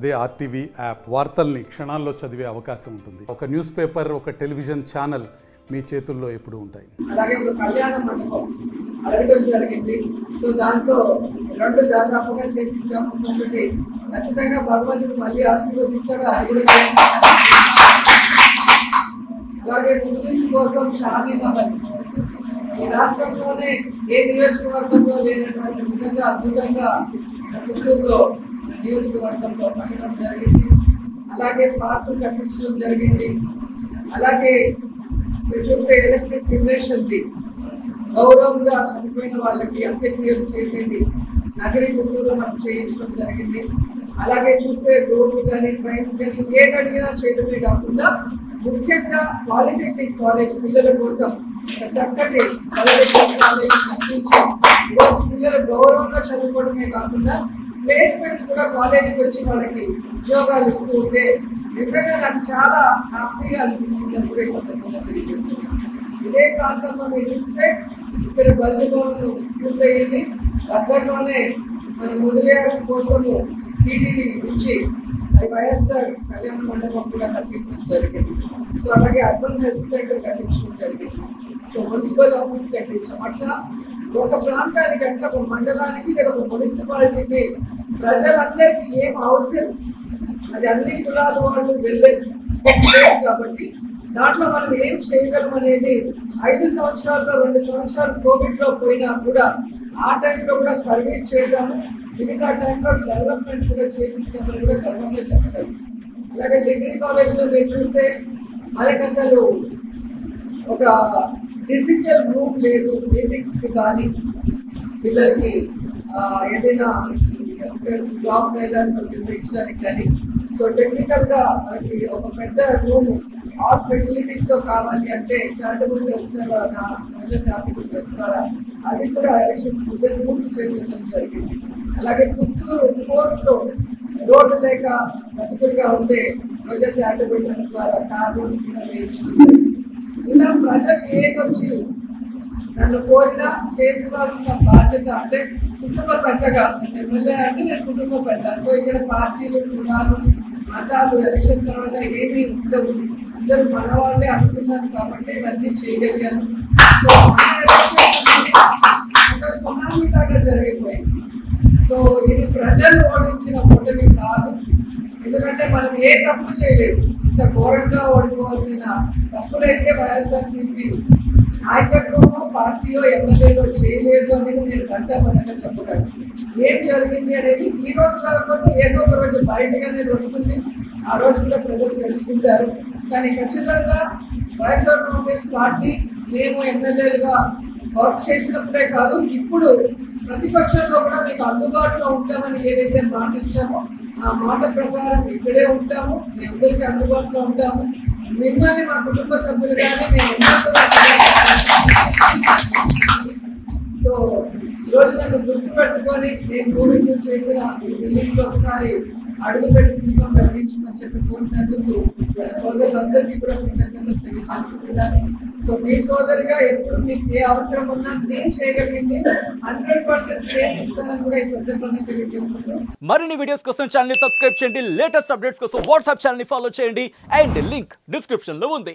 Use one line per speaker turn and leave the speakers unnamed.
అదే RTV app వార్తల్ని క్షణాల్లో చదివే అవకాశం ఉంటుంది. ఒక న్యూస్ పేపర్, ఒక టెలివిజన్ ఛానల్ మీ చేతుల్లో ఎప్పుడూ ఉంటాయి.
అలాగే ఒక కళ్యాణ మండపం అడగడం జరిగింది. సో దాంట్లో 2 దాదాపుగా చేసి ఇచ్చాము. ఒకటి ఖచ్చితంగా భగవంతుడు మళ్ళీ ఆశీర్వదిస్తాడు, అది కూడా అలాగే ముస్లిమ్స్ కోసం షాదీ మహల్ ఈ రాష్ట్రంలోనే ఏ నియోజకవర్గంలో లేనటువంటి విధంగా అద్భుతంగా గుంటూరులో నియోజకవర్గంలో కట్టడం జరిగింది. అలాగే పార్కు కట్టించడం జరిగింది. అలాగే మీరు చూస్తే ఎలక్ట్రిక్ జనరేషన్ది గౌరవంగా చనిపోయిన వాళ్ళకి అంత్యక్రియలు చేసేది నగరి గుంటూరులో మనం చేయించడం జరిగింది. అలాగే చూస్తే రోడ్లు కానీ ట్రైన్స్ కానీ ఏది అడిగినా చేయడమే కాకుండా ముఖ్యంగా పాలిటెక్నిక్ కాలేజ్ పిల్లల కోసం చక్కటి పాలిటెక్నిక్ కాలేజ్ కట్టించి పిల్లలు గౌరవంగా చదువుకోవడమే కాకుండా ప్లేస్మెంట్స్ కూడా కాలేజీకి వచ్చి వాళ్ళకి ఉద్యోగాలు ఇస్తూ ఉంటే నిజంగా నాకు చాలా హ్యాపీగా అనిపిస్తుంది. కూడా సందర్భంగా తెలియజేస్తున్నాను. ఇదే ప్రాంతంలో మీరు చూస్తే ఇక్కడ బల్జభవన్ పూర్తయింది. దగ్గరలోనే మన ముదిలేయర్స్ కోసము టీటీడీ ఇచ్చి వైఎస్ఆర్ కళ్యాణ మండపం కూడా కట్టించడం జరిగింది. సో అలాగే అర్బన్ హెల్త్ సెంటర్ కట్టించడం జరిగింది. సో మున్సిపల్ ఆఫీస్ కట్టించాం. అట్లా ఒక ప్రాంతానికి అంటే ఒక మండలానికి లేదా ఒక మున్సిపాలిటీకి ప్రజలందరికీ ఏం అవసరం అది అన్ని కులాల వాళ్ళు వెళ్ళే కాబట్టి దాంట్లో మనం ఏం చేయగలం అనేది 5 సంవత్సరాల్లో 2 సంవత్సరాలు కోవిడ్లో పోయినా కూడా ఆ టైంలో కూడా సర్వీస్ చేశాము. మిగతా టైంలో డెవలప్మెంట్ కూడా చేసి ఇచ్చామని కూడా గర్వంగా చెప్తారు. అలాగే డిగ్రీ కాలేజ్లో మీరు చూస్తే మనకి అసలు ఒక డిజిటల్ రూమ్ లేదు. మీటింగ్స్కి కానీ పిల్లలకి ఏదైనా జాబ్ మేళాన్ని నిర్వహించడానికి కానీ సో టెక్నికల్గా మనకి ఒక పెద్ద రూమ్ ఆల్ ఫెసిలిటీస్తో కావాలి అంటే చారిటబుల్ ట్రస్ట్ ద్వారా చారిటబుల్ ట్రస్ట్ ద్వారా అది కూడా ఎలక్షన్స్ ముందే పూర్తి చేసేయడం జరిగింది. అలాగే పుత్తూరు కోర్టులో రోడ్డు లేక బతుకులుగా ఉంటే ప్రజా చారిటబుల్ ట్రస్ట్ ద్వారా కార్ రోడ్డు కూడా వేయించడం జరిగింది. ఇలా ప్రజలు ఏదొచ్చి నన్ను కోరినా చేసుకోవాల్సిన బాధ్యత అంటే కుటుంబ పెద్దగా ఎమ్మెల్యే అంటే నేను కుటుంబ పెద్ద. సో ఇక్కడ పార్టీలు కులాలు మతాలు ఎలక్షన్ తర్వాత ఏమీ ఉండవు. అందరూ మన వాళ్ళే అనుకున్నాను కాబట్టి ఇవన్నీ చేయగలిగాను. సో సునామీలాగా జరిగిపోయింది. సో ఇది ప్రజలు ఓడించిన ఓటమి కాదు. ఎందుకంటే మనం ఏ తప్పు చేయలేదు. ఇంత ఘోరంగా ఓడిపోవాల్సిన తప్పులైతే వైఎస్ఆర్సీపీ నాయకత్వమో పార్టీయో ఎమ్మెల్యేలో చేయలేదు అనేది నేను గంటపడంగా చెప్పగలను. ఏం జరిగింది అనేది ఈ రోజు కాకపోతే ఏదో ఒక రోజు బయటగా అనేది వస్తుంది. ఆ రోజు కూడా ప్రజలు తెలుసుకుంటారు. కానీ ఖచ్చితంగా వైఎస్ఆర్ కాంగ్రెస్ పార్టీ మేము ఎమ్మెల్యేలుగా వర్క్ చేసినప్పుడే కాదు, ఇప్పుడు ప్రతిపక్షంలో కూడా మీకు అందుబాటులో ఉంటామని ఏదైతే మాట ఇచ్చామో ఆ మాట ప్రకారం ఇక్కడే ఉంటాము. మీ అందరికీ అందుబాటులో ఉంటాము. మిమ్మల్ని మా కుటుంబ సభ్యులుగానే మేము సో ఈరోజు నన్ను గుర్తుపెట్టుకొని నేను కోవిడ్ చేసిన ఈ బిల్డింగ్లో ఒకసారి అడుగుపెట్టి దీపం వెలిగించమని చెప్పి కోరినందుకు సోదరులందరికీ కూడా కృతజ్ఞతలు తెలియజేసుకుంటున్నాను. సో మీ సోదరిగా ఎప్పుడు మీకు ఏ అవసరం ఉన్నా నేను చేయగలిగింది 100% చేసి ఇస్తానని కూడా ఈ సందర్భంగా తెలియజేసుకుంటాను.
మరిన్ని వీడియోస్ కోసం ఛానల్ ని సబ్స్క్రైబ్ చేయండి. లేటెస్ట్ అప్డేట్స్ కోసం వాట్సాప్ ఛానల్ ని ఫాలో చేయండి. అండ్ లింక్ డిస్క్రిప్షన్ లో ఉంది.